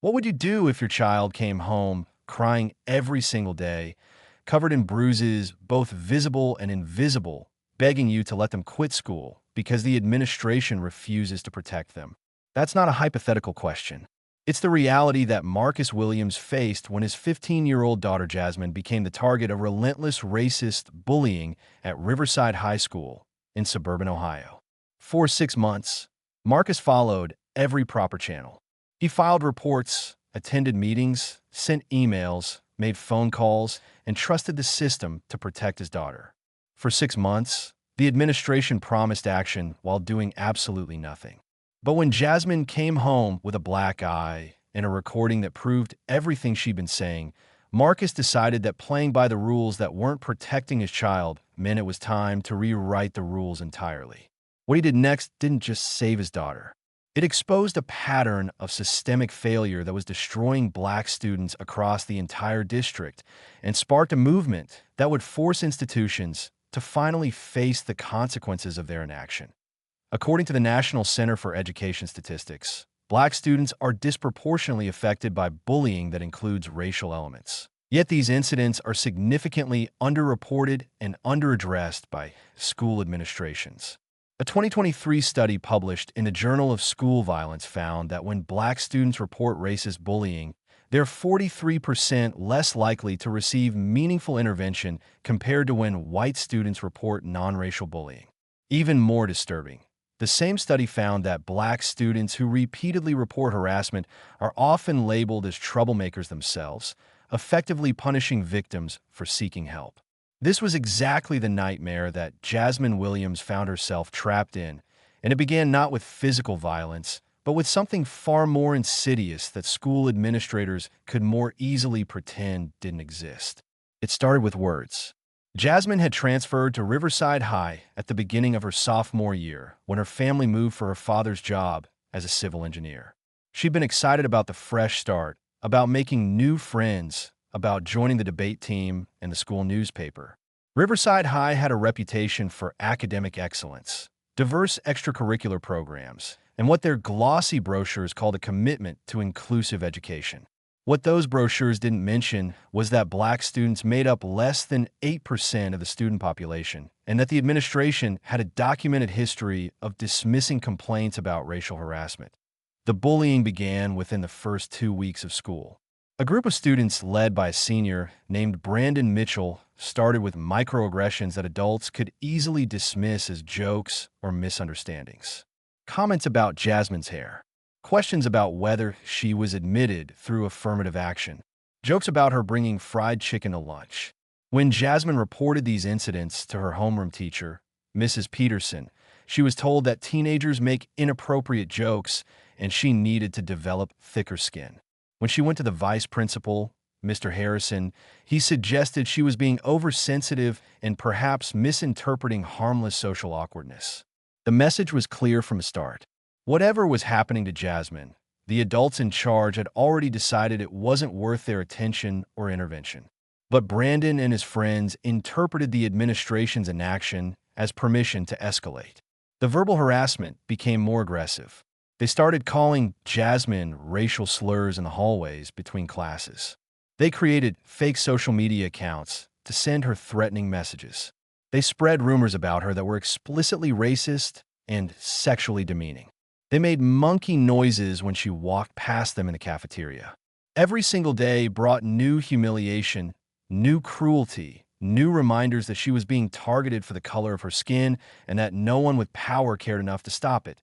What would you do if your child came home crying every single day, covered in bruises, both visible and invisible, begging you to let them quit school because the administration refuses to protect them? That's not a hypothetical question. It's the reality that Marcus Williams faced when his 15-year-old daughter Jasmine became the target of relentless racist bullying at Riverside High School in suburban Ohio. For 6 months, Marcus followed every proper channel. He filed reports, attended meetings, sent emails, made phone calls, and trusted the system to protect his daughter. For 6 months, the administration promised action while doing absolutely nothing. But when Jasmine came home with a black eye and a recording that proved everything she'd been saying, Marcus decided that playing by the rules that weren't protecting his child meant it was time to rewrite the rules entirely. What he did next didn't just save his daughter. It exposed a pattern of systemic failure that was destroying black students across the entire district and sparked a movement that would force institutions to finally face the consequences of their inaction. According to the National Center for Education Statistics, black students are disproportionately affected by bullying that includes racial elements. Yet these incidents are significantly underreported and underaddressed by school administrations. A 2023 study published in the Journal of School Violence found that when black students report racist bullying, they're 43% less likely to receive meaningful intervention compared to when white students report non-racial bullying. Even more disturbing, the same study found that black students who repeatedly report harassment are often labeled as troublemakers themselves, effectively punishing victims for seeking help. This was exactly the nightmare that Jasmine Williams found herself trapped in, and it began not with physical violence, but with something far more insidious that school administrators could more easily pretend didn't exist. It started with words. Jasmine had transferred to Riverside High at the beginning of her sophomore year when her family moved for her father's job as a civil engineer. She'd been excited about the fresh start, about making new friends, about joining the debate team and the school newspaper. Riverside High had a reputation for academic excellence, diverse extracurricular programs, and what their glossy brochures called a commitment to inclusive education. What those brochures didn't mention was that black students made up less than 8% of the student population, and that the administration had a documented history of dismissing complaints about racial harassment. The bullying began within the first 2 weeks of school. A group of students led by a senior named Brandon Mitchell started with microaggressions that adults could easily dismiss as jokes or misunderstandings. Comments about Jasmine's hair, questions about whether she was admitted through affirmative action, jokes about her bringing fried chicken to lunch. When Jasmine reported these incidents to her homeroom teacher, Mrs. Peterson, she was told that teenagers make inappropriate jokes and she needed to develop thicker skin. When she went to the vice principal, Mr. Harrison, he suggested she was being oversensitive and perhaps misinterpreting harmless social awkwardness. The message was clear from the start. Whatever was happening to Jasmine, the adults in charge had already decided it wasn't worth their attention or intervention. But Brandon and his friends interpreted the administration's inaction as permission to escalate. The verbal harassment became more aggressive. They started calling Jasmine racial slurs in the hallways between classes. They created fake social media accounts to send her threatening messages. They spread rumors about her that were explicitly racist and sexually demeaning. They made monkey noises when she walked past them in the cafeteria. Every single day brought new humiliation, new cruelty, new reminders that she was being targeted for the color of her skin and that no one with power cared enough to stop it.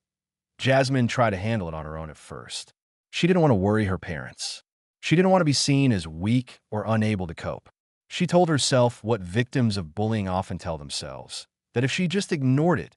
Jasmine tried to handle it on her own at first. She didn't want to worry her parents. She didn't want to be seen as weak or unable to cope. She told herself what victims of bullying often tell themselves, that if she just ignored it,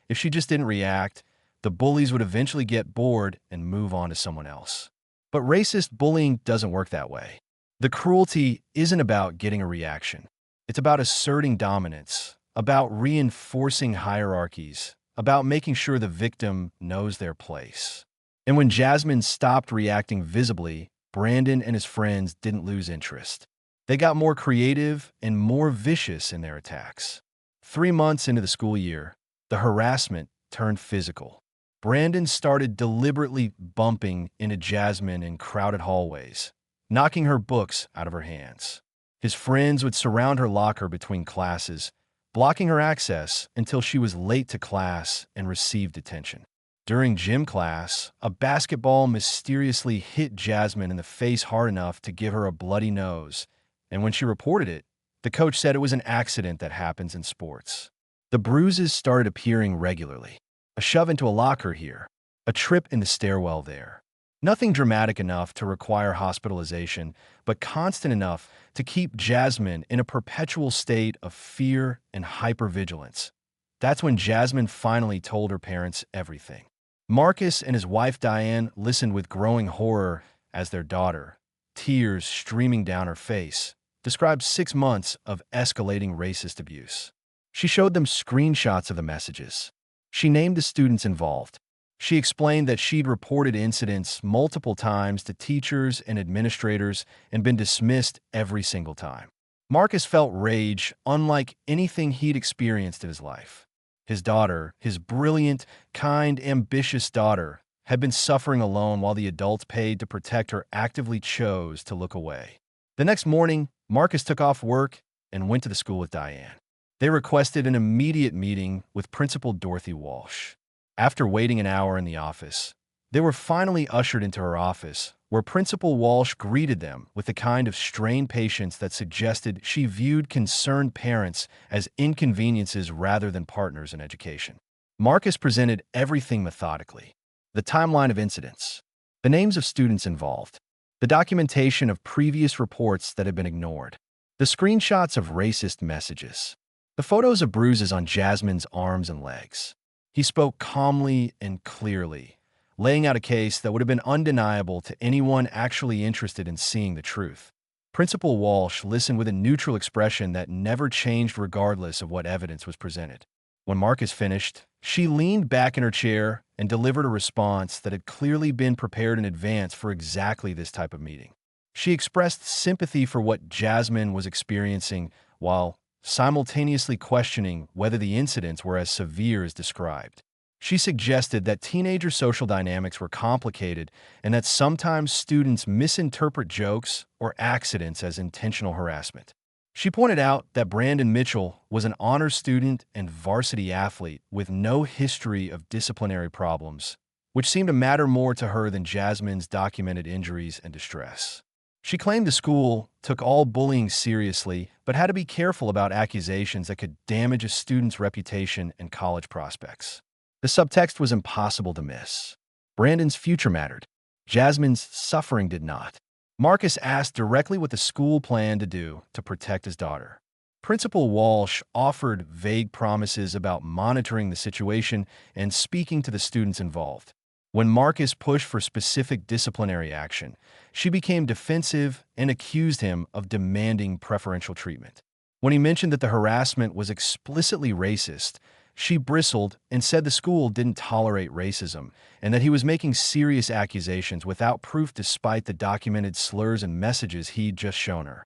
if she just didn't react, the bullies would eventually get bored and move on to someone else. But racist bullying doesn't work that way. The cruelty isn't about getting a reaction. It's about asserting dominance, about reinforcing hierarchies, about making sure the victim knows their place. And when Jasmine stopped reacting visibly, Brandon and his friends didn't lose interest. They got more creative and more vicious in their attacks. 3 months into the school year, the harassment turned physical. Brandon started deliberately bumping into Jasmine in crowded hallways, knocking her books out of her hands. His friends would surround her locker between classes, blocking her access until she was late to class and received detention. During gym class, a basketball mysteriously hit Jasmine in the face hard enough to give her a bloody nose, and when she reported it, the coach said it was an accident that happens in sports. The bruises started appearing regularly. A shove into a locker here, a trip in the stairwell there. Nothing dramatic enough to require hospitalization, but constant enough to keep Jasmine in a perpetual state of fear and hypervigilance. That's when Jasmine finally told her parents everything. Marcus and his wife Diane listened with growing horror as their daughter, tears streaming down her face, described 6 months of escalating racist abuse. She showed them screenshots of the messages. She named the students involved. She explained that she'd reported incidents multiple times to teachers and administrators and been dismissed every single time. Marcus felt rage unlike anything he'd experienced in his life. His daughter, his brilliant, kind, ambitious daughter, had been suffering alone while the adults paid to protect her actively chose to look away. The next morning, Marcus took off work and went to the school with Diane. They requested an immediate meeting with Principal Dorothy Walsh. After waiting an hour in the office, they were finally ushered into her office, where Principal Walsh greeted them with the kind of strained patience that suggested she viewed concerned parents as inconveniences rather than partners in education. Marcus presented everything methodically: the timeline of incidents, the names of students involved, the documentation of previous reports that had been ignored, the screenshots of racist messages, the photos of bruises on Jasmine's arms and legs. He spoke calmly and clearly, laying out a case that would have been undeniable to anyone actually interested in seeing the truth. Principal Walsh listened with a neutral expression that never changed regardless of what evidence was presented. When Marcus finished, she leaned back in her chair and delivered a response that had clearly been prepared in advance for exactly this type of meeting. She expressed sympathy for what Jasmine was experiencing while simultaneously questioning whether the incidents were as severe as described. She suggested that teenager social dynamics were complicated and that sometimes students misinterpret jokes or accidents as intentional harassment. She pointed out that Brandon Mitchell was an honor student and varsity athlete with no history of disciplinary problems, which seemed to matter more to her than Jasmine's documented injuries and distress. She claimed the school took all bullying seriously, but had to be careful about accusations that could damage a student's reputation and college prospects. The subtext was impossible to miss. Brandon's future mattered. Jasmine's suffering did not. Marcus asked directly what the school planned to do to protect his daughter. Principal Walsh offered vague promises about monitoring the situation and speaking to the students involved. When Marcus pushed for specific disciplinary action, she became defensive and accused him of demanding preferential treatment. When he mentioned that the harassment was explicitly racist, she bristled and said the school didn't tolerate racism and that he was making serious accusations without proof despite the documented slurs and messages he'd just shown her.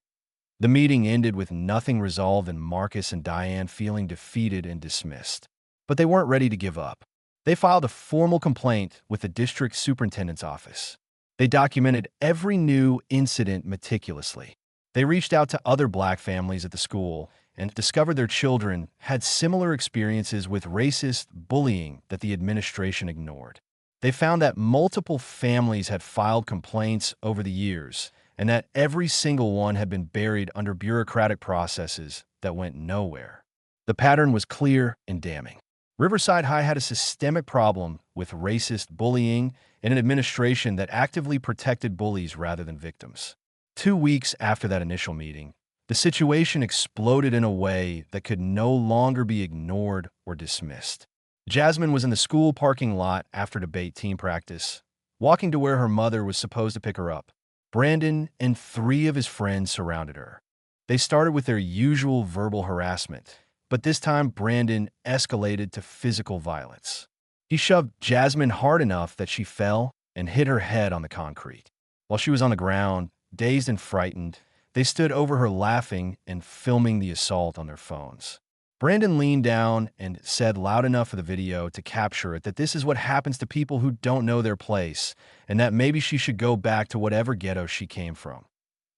The meeting ended with nothing resolved and Marcus and Diane feeling defeated and dismissed. But they weren't ready to give up. They filed a formal complaint with the district superintendent's office. They documented every new incident meticulously. They reached out to other black families at the school and discovered their children had similar experiences with racist bullying that the administration ignored. They found that multiple families had filed complaints over the years and that every single one had been buried under bureaucratic processes that went nowhere. The pattern was clear and damning. Riverside High had a systemic problem with racist bullying and an administration that actively protected bullies rather than victims. 2 weeks after that initial meeting, the situation exploded in a way that could no longer be ignored or dismissed. Jasmine was in the school parking lot after debate team practice, walking to where her mother was supposed to pick her up. Brandon and 3 of his friends surrounded her. They started with their usual verbal harassment, but this time Brandon escalated to physical violence. He shoved Jasmine hard enough that she fell and hit her head on the concrete. While she was on the ground, dazed and frightened, they stood over her laughing and filming the assault on their phones. Brandon leaned down and said loud enough for the video to capture it that this is what happens to people who don't know their place, and that maybe she should go back to whatever ghetto she came from.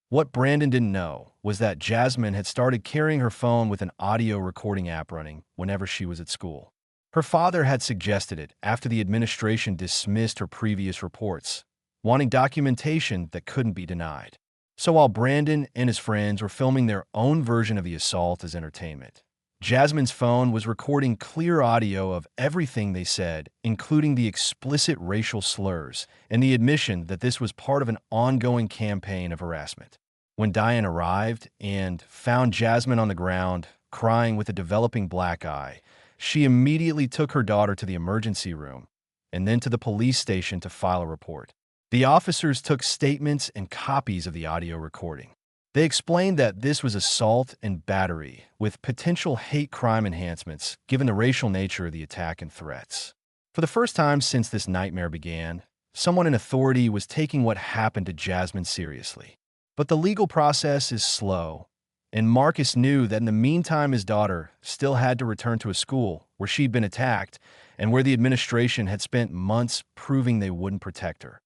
What Brandon didn't know was that Jasmine had started carrying her phone with an audio recording app running whenever she was at school. Her father had suggested it after the administration dismissed her previous reports, wanting documentation that couldn't be denied. So while Brandon and his friends were filming their own version of the assault as entertainment, Jasmine's phone was recording clear audio of everything they said, including the explicit racial slurs and the admission that this was part of an ongoing campaign of harassment. When Diane arrived and found Jasmine on the ground, crying with a developing black eye, she immediately took her daughter to the emergency room and then to the police station to file a report. The officers took statements and copies of the audio recording. They explained that this was assault and battery with potential hate crime enhancements given the racial nature of the attack and threats. For the first time since this nightmare began, someone in authority was taking what happened to Jasmine seriously. But the legal process is slow, and Marcus knew that in the meantime his daughter still had to return to a school where she'd been attacked and where the administration had spent months proving they wouldn't protect her.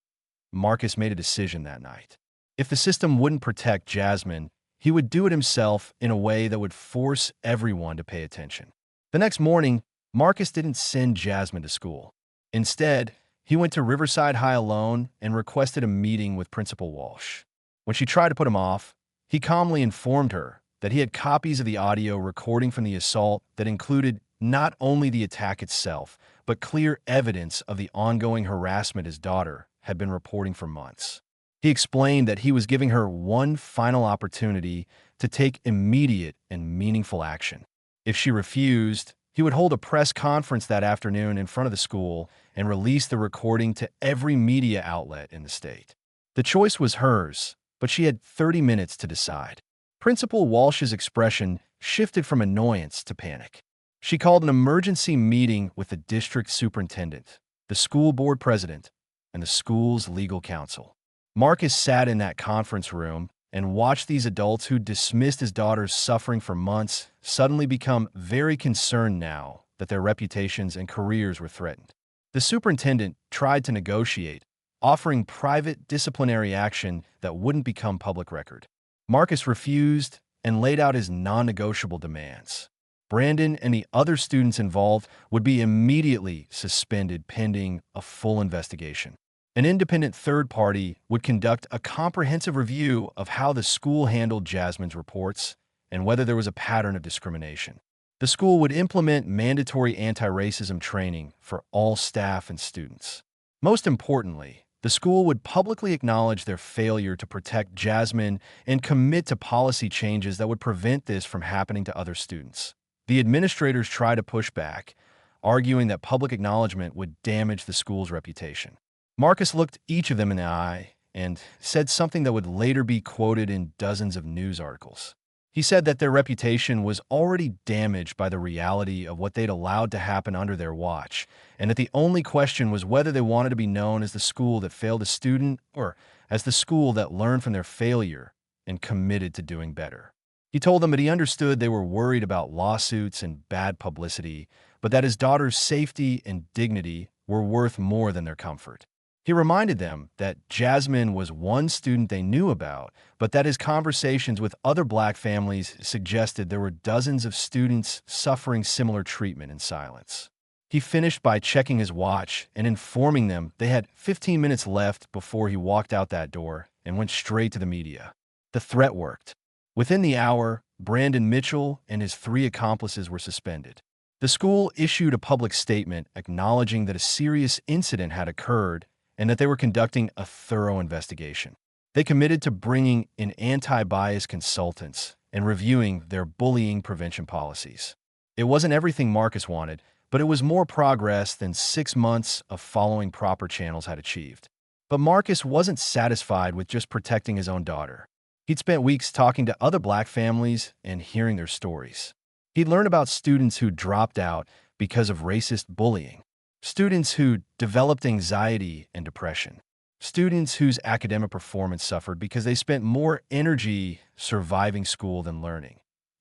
Marcus made a decision that night. If the system wouldn't protect Jasmine, he would do it himself in a way that would force everyone to pay attention. The next morning, Marcus didn't send Jasmine to school. Instead, he went to Riverside High alone and requested a meeting with Principal Walsh. When she tried to put him off, he calmly informed her that he had copies of the audio recording from the assault that included not only the attack itself, but clear evidence of the ongoing harassment his daughter had been reporting for months. He explained that he was giving her one final opportunity to take immediate and meaningful action. If she refused, he would hold a press conference that afternoon in front of the school and release the recording to every media outlet in the state. The choice was hers, but she had 30 minutes to decide. Principal Walsh's expression shifted from annoyance to panic. She called an emergency meeting with the district superintendent, the school board president, and the school's legal counsel. Marcus sat in that conference room and watched these adults who dismissed his daughter's suffering for months suddenly become very concerned now that their reputations and careers were threatened. The superintendent tried to negotiate, offering private disciplinary action that wouldn't become public record. Marcus refused and laid out his non-negotiable demands. Brandon and the other students involved would be immediately suspended pending a full investigation. An independent third party would conduct a comprehensive review of how the school handled Jasmine's reports and whether there was a pattern of discrimination. The school would implement mandatory anti-racism training for all staff and students. Most importantly, the school would publicly acknowledge their failure to protect Jasmine and commit to policy changes that would prevent this from happening to other students. The administrators tried to push back, arguing that public acknowledgement would damage the school's reputation. Marcus looked each of them in the eye and said something that would later be quoted in dozens of news articles. He said that their reputation was already damaged by the reality of what they'd allowed to happen under their watch, and that the only question was whether they wanted to be known as the school that failed a student or as the school that learned from their failure and committed to doing better. He told them that he understood they were worried about lawsuits and bad publicity, but that his daughter's safety and dignity were worth more than their comfort. He reminded them that Jasmine was one student they knew about, but that his conversations with other black families suggested there were dozens of students suffering similar treatment in silence. He finished by checking his watch and informing them they had 15 minutes left before he walked out that door and went straight to the media. The threat worked. Within the hour, Brandon Mitchell and his 3 accomplices were suspended. The school issued a public statement acknowledging that a serious incident had occurred and that they were conducting a thorough investigation. They committed to bringing in anti-bias consultants and reviewing their bullying prevention policies. It wasn't everything Marcus wanted, but it was more progress than 6 months of following proper channels had achieved. But Marcus wasn't satisfied with just protecting his own daughter. He'd spent weeks talking to other black families and hearing their stories. He'd learned about students who dropped out because of racist bullying, students who developed anxiety and depression, students whose academic performance suffered because they spent more energy surviving school than learning.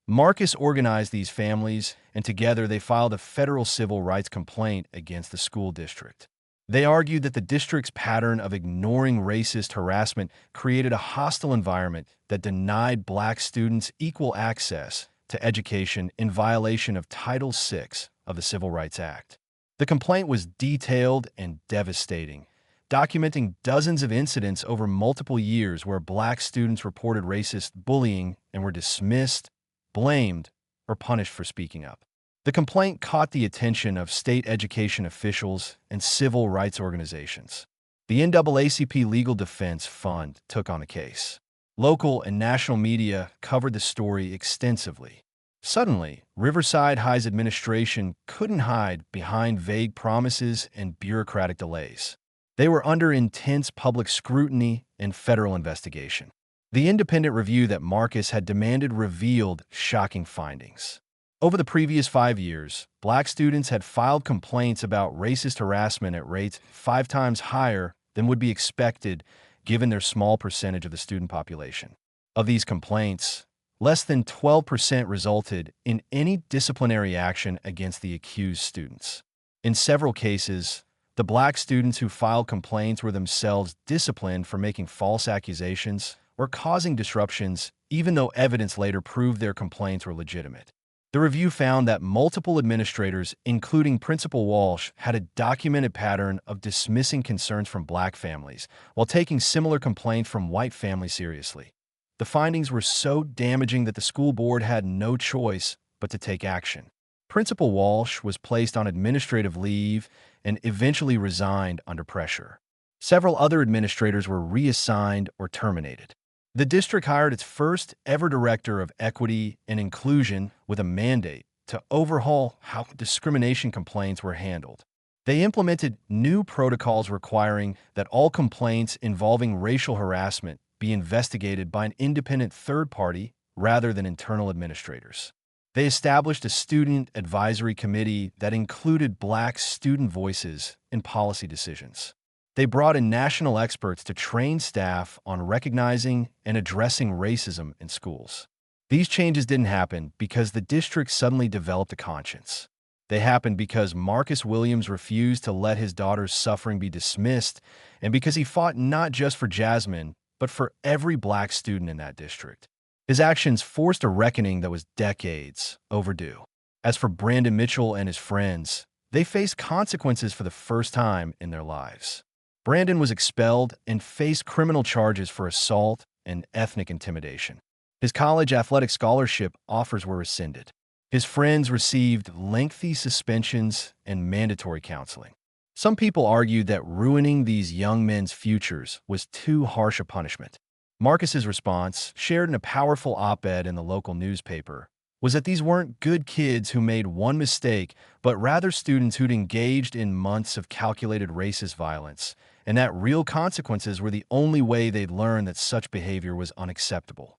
Marcus organized these families, and together they filed a federal civil rights complaint against the school district. They argued that the district's pattern of ignoring racist harassment created a hostile environment that denied black students equal access to education in violation of Title VI of the Civil Rights Act. The complaint was detailed and devastating, documenting dozens of incidents over multiple years where black students reported racist bullying and were dismissed, blamed, or punished for speaking up. The complaint caught the attention of state education officials and civil rights organizations. The NAACP Legal Defense Fund took on the case. Local and national media covered the story extensively. Suddenly, Riverside High's administration couldn't hide behind vague promises and bureaucratic delays. They were under intense public scrutiny and federal investigation. The independent review that Marcus had demanded revealed shocking findings. Over the previous 5 years, black students had filed complaints about racist harassment at rates 5 times higher than would be expected given their small percentage of the student population. Of these complaints, less than 12% resulted in any disciplinary action against the accused students. In several cases, the black students who filed complaints were themselves disciplined for making false accusations or causing disruptions, even though evidence later proved their complaints were legitimate. The review found that multiple administrators, including Principal Walsh, had a documented pattern of dismissing concerns from black families while taking similar complaints from white families seriously. The findings were so damaging that the school board had no choice but to take action. Principal Walsh was placed on administrative leave and eventually resigned under pressure. Several other administrators were reassigned or terminated. The district hired its first ever director of equity and inclusion with a mandate to overhaul how discrimination complaints were handled. They implemented new protocols requiring that all complaints involving racial harassment be investigated by an independent third party rather than internal administrators. They established a student advisory committee that included black student voices in policy decisions. They brought in national experts to train staff on recognizing and addressing racism in schools. These changes didn't happen because the district suddenly developed a conscience. They happened because Marcus Williams refused to let his daughter's suffering be dismissed and because he fought not just for Jasmine, but for every black student in that district. His actions forced a reckoning that was decades overdue. As for Brandon Mitchell and his friends, they faced consequences for the first time in their lives. Brandon was expelled and faced criminal charges for assault and ethnic intimidation. His college athletic scholarship offers were rescinded. His friends received lengthy suspensions and mandatory counseling. Some people argued that ruining these young men's futures was too harsh a punishment. Marcus's response, shared in a powerful op-ed in the local newspaper, was that these weren't good kids who made one mistake, but rather students who'd engaged in months of calculated racist violence, and that real consequences were the only way they'd learn that such behavior was unacceptable.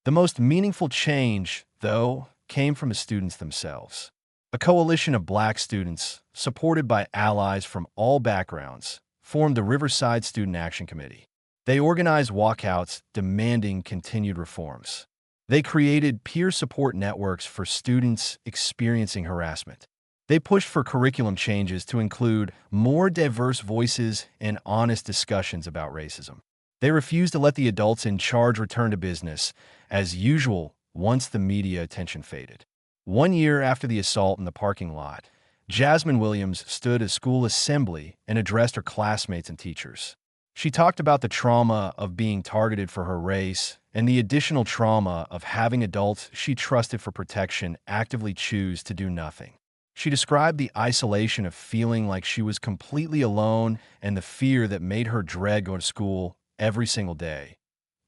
The most meaningful change, though, came from the students themselves. A coalition of black students, supported by allies from all backgrounds, formed the Riverside Student Action Committee. They organized walkouts demanding continued reforms. They created peer support networks for students experiencing harassment. They pushed for curriculum changes to include more diverse voices and honest discussions about racism. They refused to let the adults in charge return to business, as usual, once the media attention faded. 1 year after the assault in the parking lot, Jasmine Williams stood at school assembly and addressed her classmates and teachers. She talked about the trauma of being targeted for her race and the additional trauma of having adults she trusted for protection actively choose to do nothing. She described the isolation of feeling like she was completely alone and the fear that made her dread going to school every single day.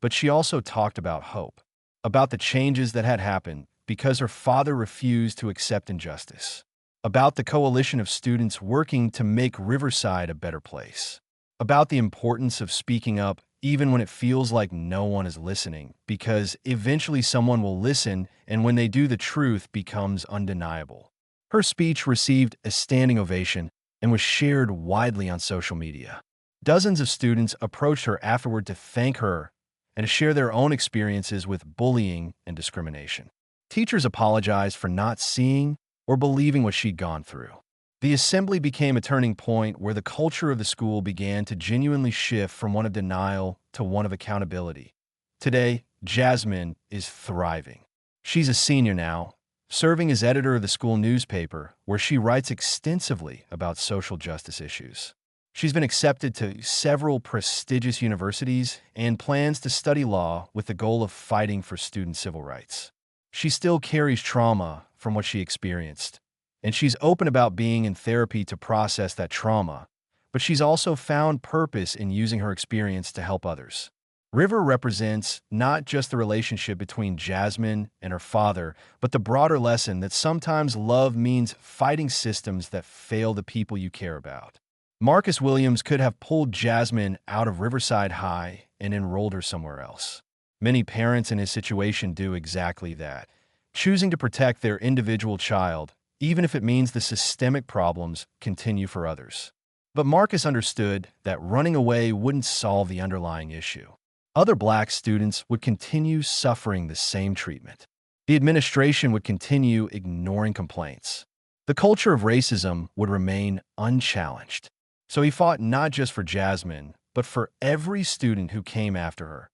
But she also talked about hope, about the changes that had happened because her father refused to accept injustice, about the coalition of students working to make Riverside a better place, about the importance of speaking up even when it feels like no one is listening, because eventually someone will listen, and when they do, the truth becomes undeniable. Her speech received a standing ovation and was shared widely on social media. Dozens of students approached her afterward to thank her and to share their own experiences with bullying and discrimination. Teachers apologized for not seeing or believing what she'd gone through. The assembly became a turning point where the culture of the school began to genuinely shift from one of denial to one of accountability. Today, Jasmine is thriving. She's a senior now, serving as editor of the school newspaper, where she writes extensively about social justice issues. She's been accepted to several prestigious universities and plans to study law with the goal of fighting for student civil rights. She still carries trauma from what she experienced, and she's open about being in therapy to process that trauma, but she's also found purpose in using her experience to help others. River represents not just the relationship between Jasmine and her father, but the broader lesson that sometimes love means fighting systems that fail the people you care about. Marcus Williams could have pulled Jasmine out of Riverside High and enrolled her somewhere else. Many parents in his situation do exactly that, choosing to protect their individual child, even if it means the systemic problems continue for others. But Marcus understood that running away wouldn't solve the underlying issue. Other black students would continue suffering the same treatment. The administration would continue ignoring complaints. The culture of racism would remain unchallenged. So he fought not just for Jasmine, but for every student who came after her.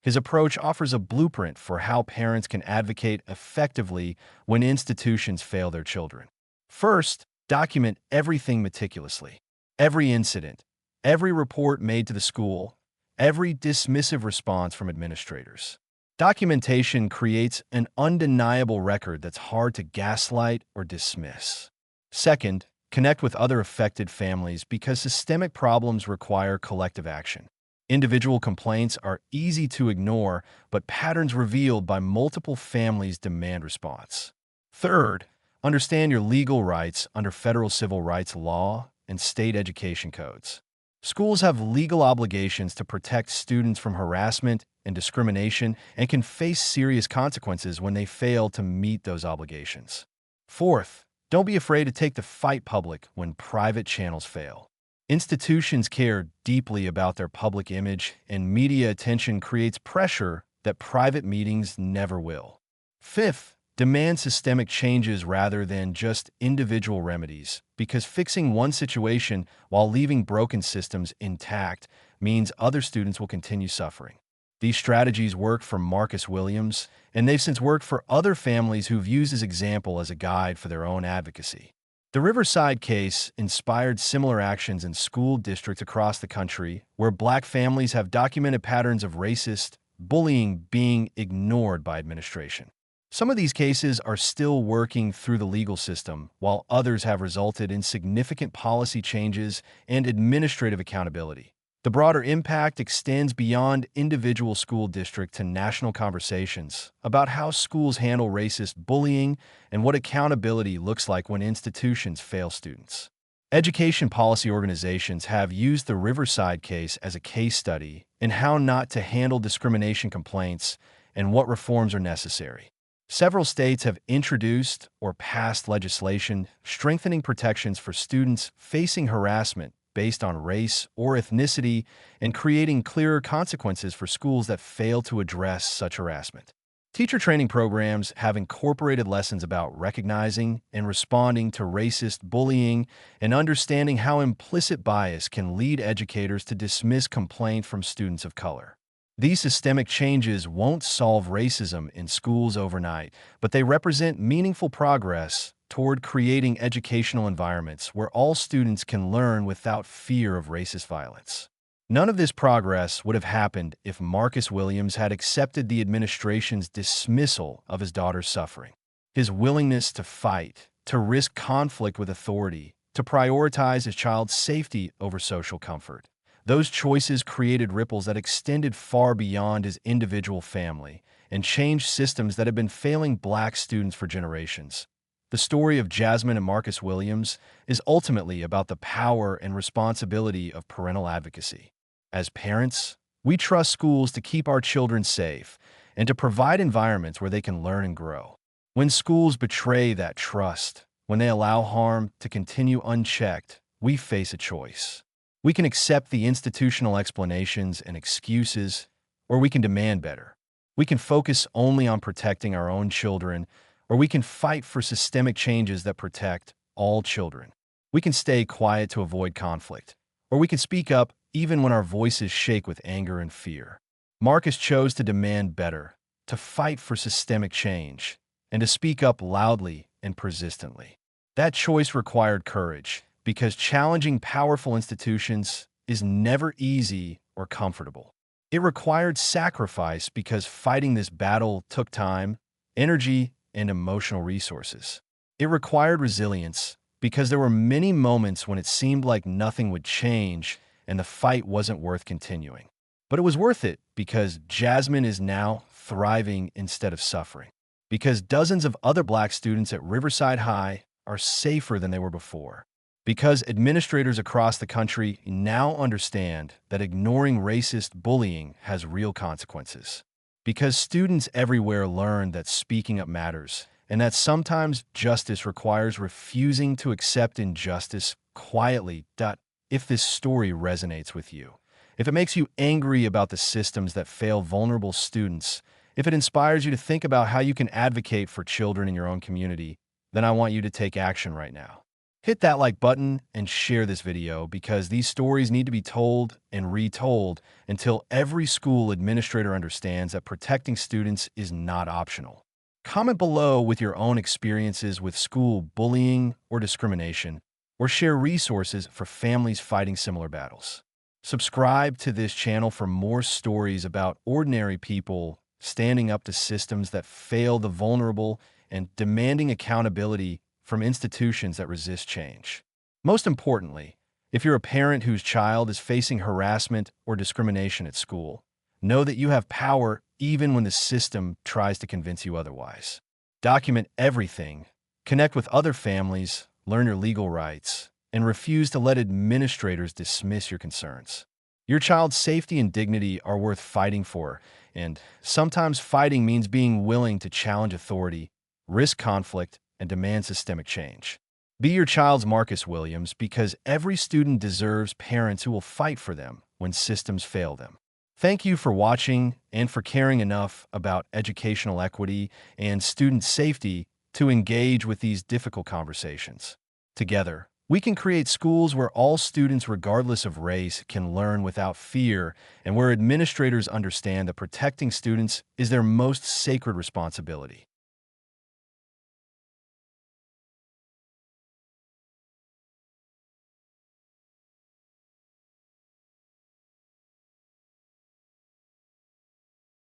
His approach offers a blueprint for how parents can advocate effectively when institutions fail their children. First, document everything meticulously. Every incident, every report made to the school, every dismissive response from administrators. Documentation creates an undeniable record that's hard to gaslight or dismiss. Second, connect with other affected families because systemic problems require collective action. Individual complaints are easy to ignore, but patterns revealed by multiple families demand response. Third, understand your legal rights under federal civil rights law and state education codes. Schools have legal obligations to protect students from harassment and discrimination and can face serious consequences when they fail to meet those obligations. Fourth, don't be afraid to take the fight public when private channels fail. Institutions care deeply about their public image, and media attention creates pressure that private meetings never will. Fifth, demand systemic changes rather than just individual remedies, because fixing one situation while leaving broken systems intact means other students will continue suffering. These strategies worked for Marcus Williams, and they've since worked for other families who've used his example as a guide for their own advocacy. The Riverside case inspired similar actions in school districts across the country where black families have documented patterns of racist bullying being ignored by administration. Some of these cases are still working through the legal system, while others have resulted in significant policy changes and administrative accountability. The broader impact extends beyond individual school district to national conversations about how schools handle racist bullying and what accountability looks like when institutions fail students. Education policy organizations have used the Riverside case as a case study in how not to handle discrimination complaints and what reforms are necessary. Several states have introduced or passed legislation strengthening protections for students facing harassment based on race or ethnicity and creating clearer consequences for schools that fail to address such harassment. Teacher training programs have incorporated lessons about recognizing and responding to racist bullying and understanding how implicit bias can lead educators to dismiss complaint from students of color. These systemic changes won't solve racism in schools overnight, but they represent meaningful progress toward creating educational environments where all students can learn without fear of racist violence. None of this progress would have happened if Marcus Williams had accepted the administration's dismissal of his daughter's suffering. His willingness to fight, to risk conflict with authority, to prioritize his child's safety over social comfort. Those choices created ripples that extended far beyond his individual family and changed systems that had been failing black students for generations. The story of Jasmine and Marcus Williams is ultimately about the power and responsibility of parental advocacy. As parents, we trust schools to keep our children safe and to provide environments where they can learn and grow. When schools betray that trust, when they allow harm to continue unchecked, we face a choice. We can accept the institutional explanations and excuses, or we can demand better. We can focus only on protecting our own children, or we can fight for systemic changes that protect all children. We can stay quiet to avoid conflict, or we can speak up even when our voices shake with anger and fear. Marcus chose to demand better, to fight for systemic change, and to speak up loudly and persistently. That choice required courage, because challenging powerful institutions is never easy or comfortable. It required sacrifice because fighting this battle took time, energy, and emotional resources. It required resilience because there were many moments when it seemed like nothing would change and the fight wasn't worth continuing. But it was worth it because Jasmine is now thriving instead of suffering. Because dozens of other Black students at Riverside High are safer than they were before. Because administrators across the country now understand that ignoring racist bullying has real consequences. Because students everywhere learn that speaking up matters, and that sometimes justice requires refusing to accept injustice quietly. If this story resonates with you, if it makes you angry about the systems that fail vulnerable students, if it inspires you to think about how you can advocate for children in your own community, then I want you to take action right now. Hit that like button and share this video because these stories need to be told and retold until every school administrator understands that protecting students is not optional. Comment below with your own experiences with school bullying or discrimination, or share resources for families fighting similar battles. Subscribe to this channel for more stories about ordinary people standing up to systems that fail the vulnerable and demanding accountability from institutions that resist change. Most importantly, if you're a parent whose child is facing harassment or discrimination at school, know that you have power even when the system tries to convince you otherwise. Document everything, connect with other families, learn your legal rights, and refuse to let administrators dismiss your concerns. Your child's safety and dignity are worth fighting for, and sometimes fighting means being willing to challenge authority, risk conflict, and demand systemic change. Be your child's Marcus Williams because every student deserves parents who will fight for them when systems fail them. Thank you for watching and for caring enough about educational equity and student safety to engage with these difficult conversations. Together, we can create schools where all students, regardless of race, can learn without fear and where administrators understand that protecting students is their most sacred responsibility.